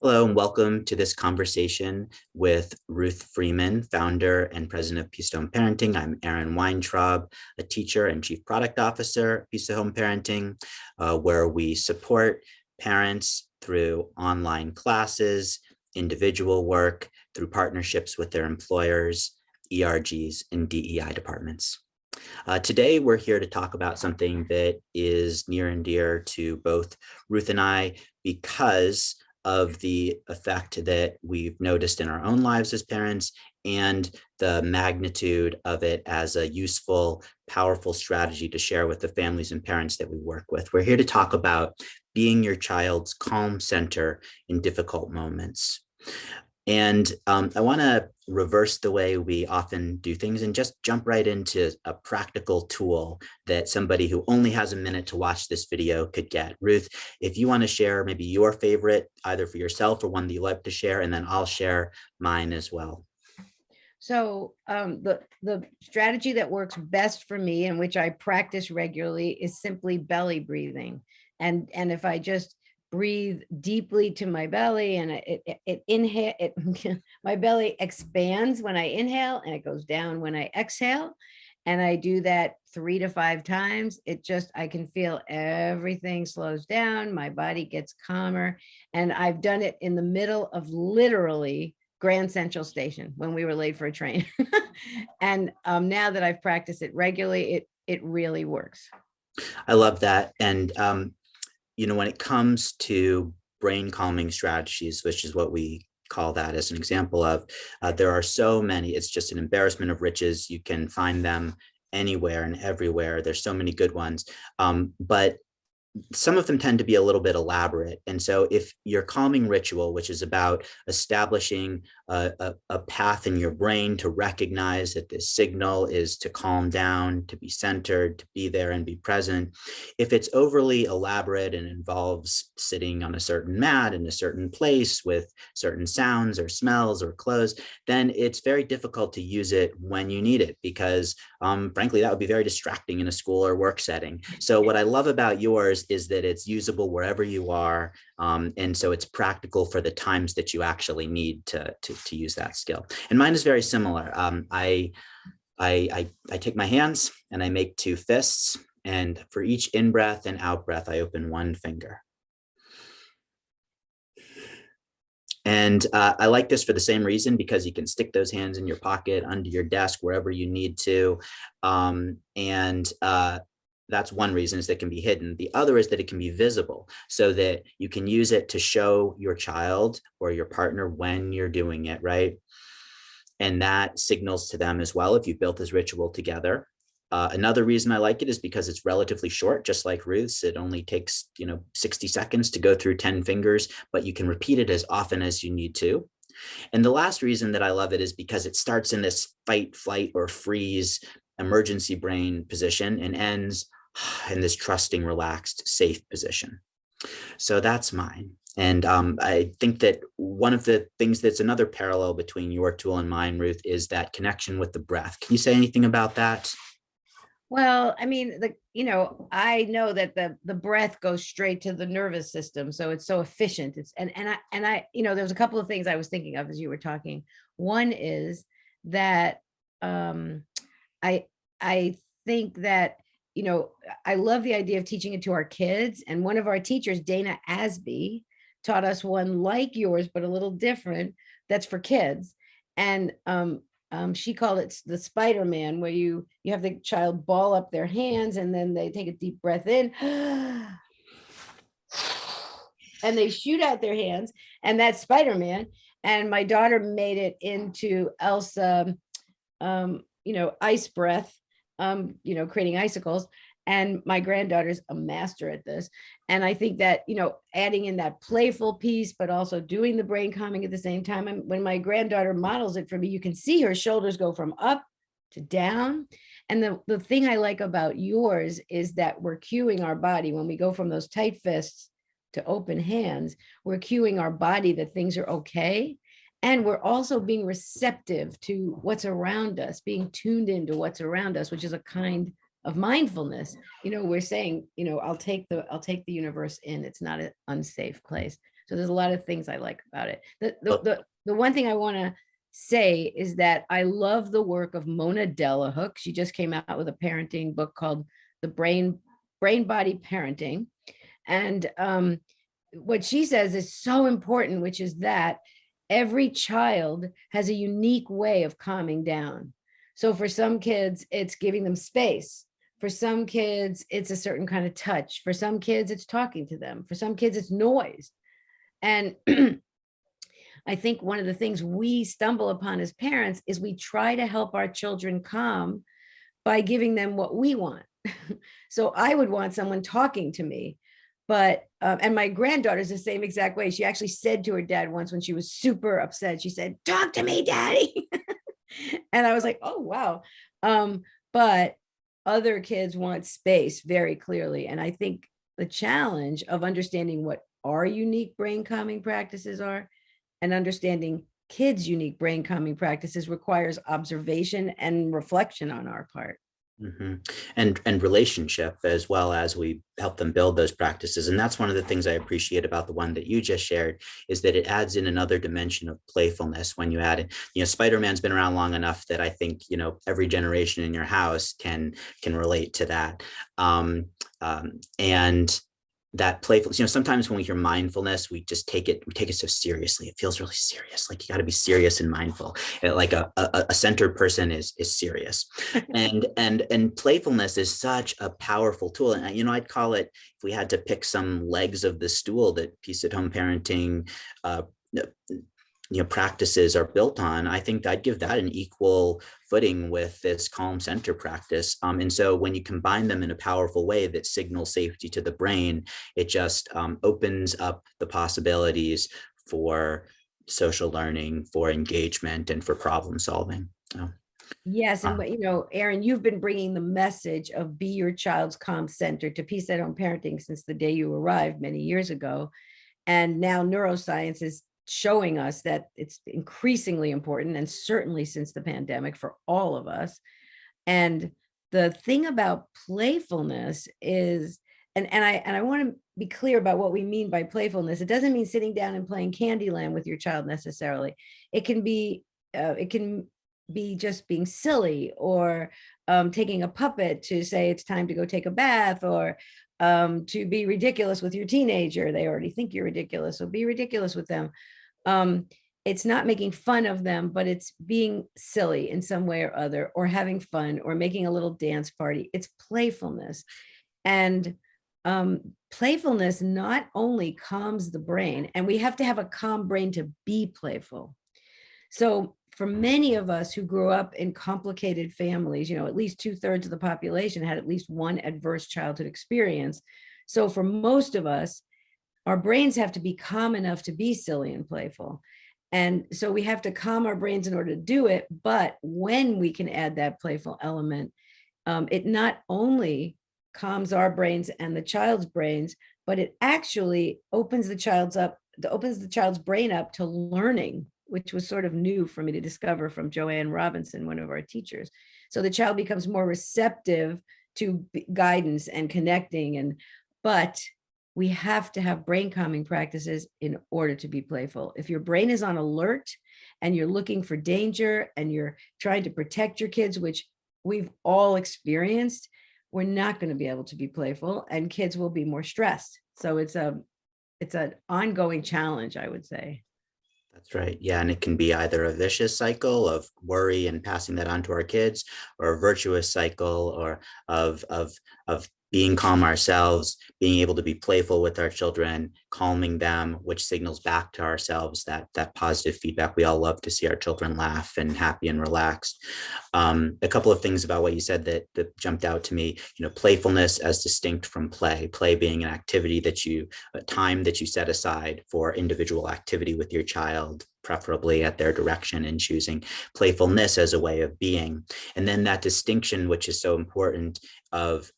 Hello and welcome to this conversation with Ruth Freeman, founder and president of Peace to Home Parenting. I'm Aaron Weintraub, a teacher and chief product officer at Peace to Home Parenting, where we support parents through online classes, individual work, through partnerships with their employers, ERGs, and DEI departments. Today, we're here to talk about something that is near and dear to both Ruth and I because of the effect that we've noticed in our own lives as parents and the magnitude of it as a useful, powerful strategy to share with the families and parents that we work with. We're here to talk about being your child's calm center in difficult moments. And I want to reverse the way we often do things and just jump right into a practical tool that somebody who only has a minute to watch this video could get. Ruth, if you want to share maybe your favorite, either for yourself or one that you like to share, and then I'll share mine as well. So the strategy that works best for me and which I practice regularly is simply belly breathing. And if I just breathe deeply to my belly and it inhale, my belly expands when I inhale and it goes down when I exhale. And I do that 3 to 5 times. I can feel everything slows down. My body gets calmer. And I've done it in the middle of literally Grand Central Station when we were late for a train. And now that I've practiced it regularly, it really works. I love that. And when it comes to brain calming strategies, which is what we call that as an example of, there are so many, it's just an embarrassment of riches. You can find them anywhere and everywhere. There's so many good ones, but some of them tend to be a little bit elaborate. And so if your calming ritual, which is about establishing a path in your brain to recognize that this signal is to calm down, to be centered, to be there and be present, if it's overly elaborate and involves sitting on a certain mat in a certain place with certain sounds or smells or clothes, then it's very difficult to use it when you need it because frankly, that would be very distracting in a school or work setting. So what I love about yours is that it's usable wherever you are. And so it's practical for the times that you actually need to use that skill. And mine is very similar. I take my hands and I make 2 fists. And for each in-breath and out-breath, I open 1 finger. And I like this for the same reason, because you can stick those hands in your pocket, under your desk, wherever you need to. That's one reason, is that it can be hidden. The other is that it can be visible, so that you can use it to show your child or your partner when you're doing it, right? And that signals to them as well if you've built this ritual together. Another reason I like it is because it's relatively short, just like Ruth's. It only takes 60 seconds to go through 10 fingers, but you can repeat it as often as you need to. And the last reason that I love it is because it starts in this fight, flight, or freeze emergency brain position and ends in this trusting, relaxed, safe position. So that's mine. And I think that one of the things that's another parallel between your tool and mine, Ruth, is that connection with the breath. Can you say anything about that? Well, I mean, I know that the breath goes straight to the nervous system, so it's so efficient. There's a couple of things I was thinking of as you were talking. One is that I think that I love the idea of teaching it to our kids. And one of our teachers, Dana Asby, taught us one like yours, but a little different. That's for kids, and she called it the Spider-Man, where you have the child ball up their hands and then they take a deep breath in and they shoot out their hands, and that's Spider-Man. And my daughter made it into Elsa, ice breath, creating icicles. And my granddaughter's a master at this. And I think that, adding in that playful piece, but also doing the brain calming at the same time. And when my granddaughter models it for me, you can see her shoulders go from up to down. And the thing I like about yours is that we're cueing our body when we go from those tight fists to open hands. We're cueing our body that things are okay. And we're also being receptive to what's around us, being tuned into what's around us, which is a kind of mindfulness. We're saying, I'll take the universe in. It's not an unsafe place. So there's a lot of things I like about it. Oh, The one thing I want to say is that I love the work of Mona Delahook. She just came out with a parenting book called The Brain Body Parenting. And what she says is so important, which is that every child has a unique way of calming down. So for some kids, it's giving them space. For some kids, it's a certain kind of touch. For some kids, it's talking to them. For some kids, it's noise. And I think one of the things we stumble upon as parents is we try to help our children calm by giving them what we want. So I would want someone talking to me, but and my granddaughter's the same exact way. She actually said to her dad once when she was super upset, she said, "Talk to me, daddy." And I was like, oh wow. But other kids want space very clearly. And I think the challenge of understanding what our unique brain calming practices are and understanding kids' unique brain calming practices requires observation and reflection on our part. And relationship, as well as we help them build those practices. And that's one of the things I appreciate about the one that you just shared, is that it adds in another dimension of playfulness when you add it. Spider-Man's been around long enough that I think, every generation in your house can relate to that. And that playfulness, sometimes when we hear mindfulness, we take it so seriously. It feels really serious. Like you got to be serious and mindful. Like a centered person is serious. And playfulness is such a powerful tool. And I'd call it, if we had to pick some legs of the stool that Peace at Home Parenting practices are built on, I think I'd give that an equal footing with this calm center practice. And so when you combine them in a powerful way that signals safety to the brain, it just opens up the possibilities for social learning, for engagement, and for problem solving. Yes. And Erin, you've been bringing the message of be your child's calm center to Peace at Home Parenting since the day you arrived many years ago. And now neuroscience is showing us that it's increasingly important, and certainly since the pandemic for all of us. And the thing about playfulness is, and I want to be clear about what we mean by playfulness. It doesn't mean sitting down and playing Candyland with your child necessarily. It can be just being silly, or taking a puppet to say it's time to go take a bath, or to be ridiculous with your teenager. They already think you're ridiculous, so be ridiculous with them. It's not making fun of them, but it's being silly in some way or other, or having fun, or making a little dance party. It's playfulness. And playfulness not only calms the brain, and we have to have a calm brain to be playful. So for many of us who grew up in complicated families, at least 2/3 of the population had at least one adverse childhood experience. So for most of us, our brains have to be calm enough to be silly and playful. And so we have to calm our brains in order to do it. But when we can add that playful element, it not only calms our brains and the child's brains, but it actually opens the child's brain up to learning, which was sort of new for me to discover from Joanne Robinson, one of our teachers. So the child becomes more receptive to guidance and connecting. But we have to have brain calming practices in order to be playful. If your brain is on alert and you're looking for danger and you're trying to protect your kids, which we've all experienced, we're not going to be able to be playful, and kids will be more stressed. So it's an ongoing challenge, I would say. That's right. Yeah. And it can be either a vicious cycle of worry and passing that on to our kids, or a virtuous cycle or of being calm ourselves, being able to be playful with our children, calming them, which signals back to ourselves that positive feedback. We all love to see our children laugh and happy and relaxed. A couple of things about what you said that jumped out to me, playfulness as distinct from play being an activity a time that you set aside for individual activity with your child, preferably at their direction, and choosing playfulness as a way of being. And then that distinction, which is so important, of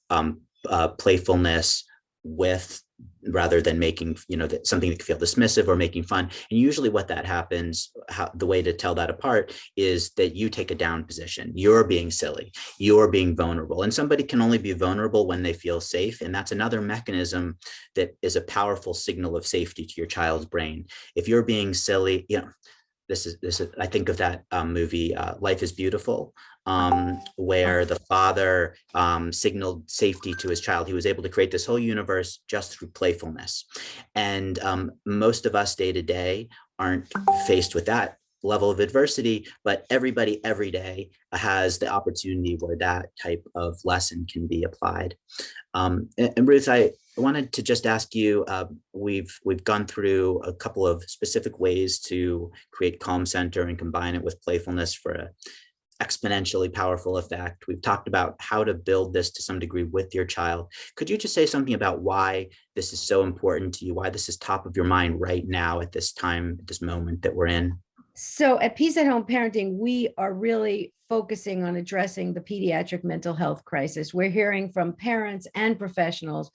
playfulness with rather than making, something that can feel dismissive or making fun. And usually what that happens, the way to tell that apart is that you take a down position. You're being silly, you're being vulnerable. And somebody can only be vulnerable when they feel safe. And that's another mechanism that is a powerful signal of safety to your child's brain. If you're being silly, this is I think of that movie Life is Beautiful, where the father signaled safety to his child. He was able to create this whole universe just through playfulness. And most of us day to day aren't faced with that level of adversity, but everybody every day has the opportunity where that type of lesson can be applied. And Ruth, I wanted to just ask you, we've gone through a couple of specific ways to create Calm Center and combine it with playfulness for an exponentially powerful effect. We've talked about how to build this to some degree with your child. Could you just say something about why this is so important to you, why this is top of your mind right now at this time, at this moment that we're in? So at Peace at Home Parenting, we are really focusing on addressing the pediatric mental health crisis. We're hearing from parents and professionals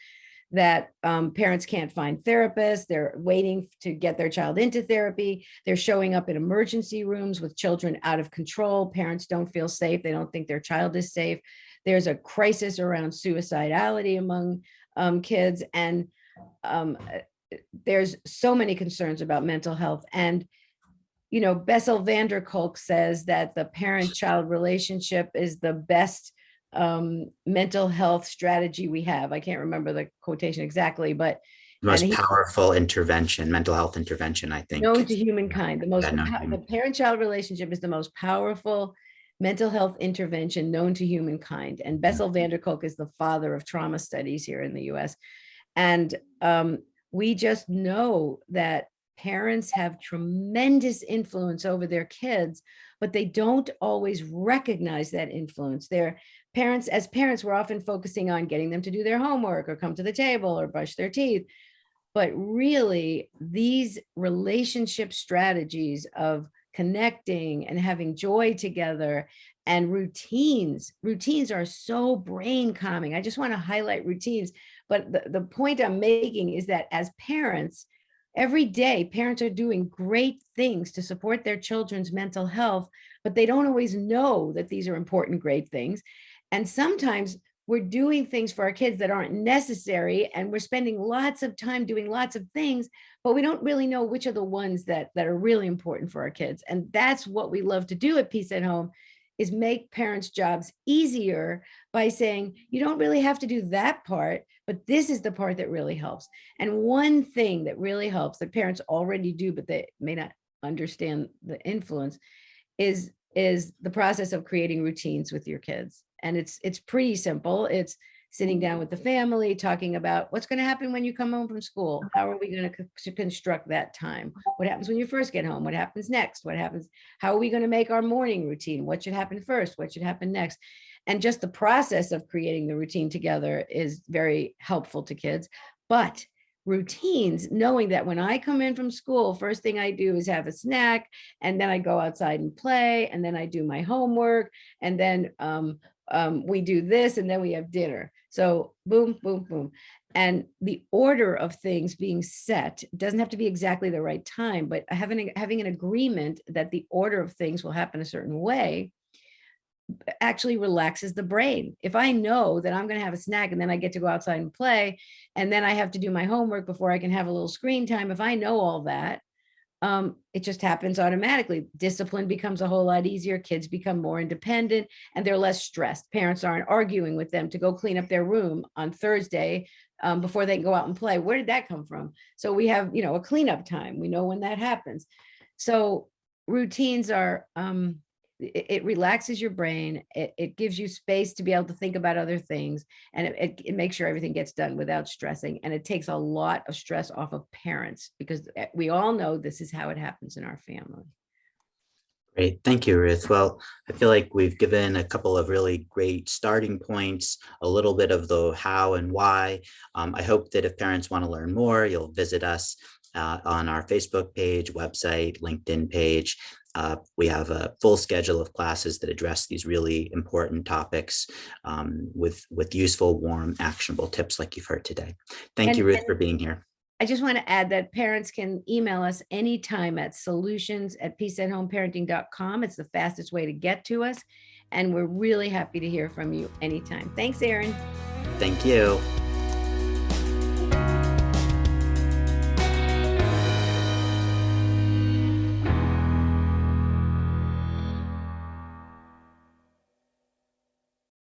that parents can't find therapists. They're waiting to get their child into therapy. They're showing up in emergency rooms with children out of control. Parents don't feel safe. They don't think their child is safe. There's a crisis around suicidality among kids. And there's so many concerns about mental health. And Bessel van der Kolk says that the parent-child relationship is the best mental health strategy we have. I can't remember the quotation exactly, but Most powerful intervention, mental health intervention, I think. Known to humankind. The parent-child relationship is the most powerful mental health intervention known to humankind. And Bessel van der Kolk is the father of trauma studies here in the US. And we just know that parents have tremendous influence over their kids, but they don't always recognize that influence. As parents, we're often focusing on getting them to do their homework or come to the table or brush their teeth. But really, these relationship strategies of connecting and having joy together and routines are so brain calming. I just want to highlight routines. But the point I'm making is that as parents, every day, parents are doing great things to support their children's mental health, but they don't always know that these are important, great things. And sometimes we're doing things for our kids that aren't necessary, and we're spending lots of time doing lots of things, but we don't really know which are the ones that are really important for our kids. And that's what we love to do at Peace at Home, is make parents' jobs easier by saying, you don't really have to do that part, but this is the part that really helps. And one thing that really helps that parents already do, but they may not understand the influence, is the process of creating routines with your kids. And it's pretty simple. It's sitting down with the family, talking about what's going to happen when you come home from school. How are we going to construct that time? What happens when you first get home? What happens next? How are we going to make our morning routine? What should happen first? What should happen next? And just the process of creating the routine together is very helpful to kids. But routines, knowing that when I come in from school, first thing I do is have a snack, and then I go outside and play, and then I do my homework, and then we do this, and then we have dinner. So boom, boom, boom. And the order of things being set doesn't have to be exactly the right time, but having an agreement that the order of things will happen a certain way actually relaxes the brain. If I know that I'm going to have a snack and then I get to go outside and play, and then I have to do my homework before I can have a little screen time, if I know all that, it just happens automatically. Discipline becomes a whole lot easier. Kids become more independent and they're less stressed. Parents aren't arguing with them to go clean up their room on Thursday before they can go out and play. Where did that come from? So we have, a cleanup time. We know when that happens. So routines are, it relaxes your brain. It gives you space to be able to think about other things, and it makes sure everything gets done without stressing. And it takes a lot of stress off of parents, because we all know this is how it happens in our family. Great. Thank you, Ruth. Well, I feel like we've given a couple of really great starting points, a little bit of the how and why. I hope that if parents want to learn more, you'll visit us on our Facebook page, website, LinkedIn page. We have a full schedule of classes that address these really important topics with useful, warm, actionable tips like you've heard today. Thank you, Ruth, for being here. I just want to add that parents can email us anytime at solutions@peaceathomeparenting.com. It's the fastest way to get to us. And we're really happy to hear from you anytime. Thanks, Erin. Thank you.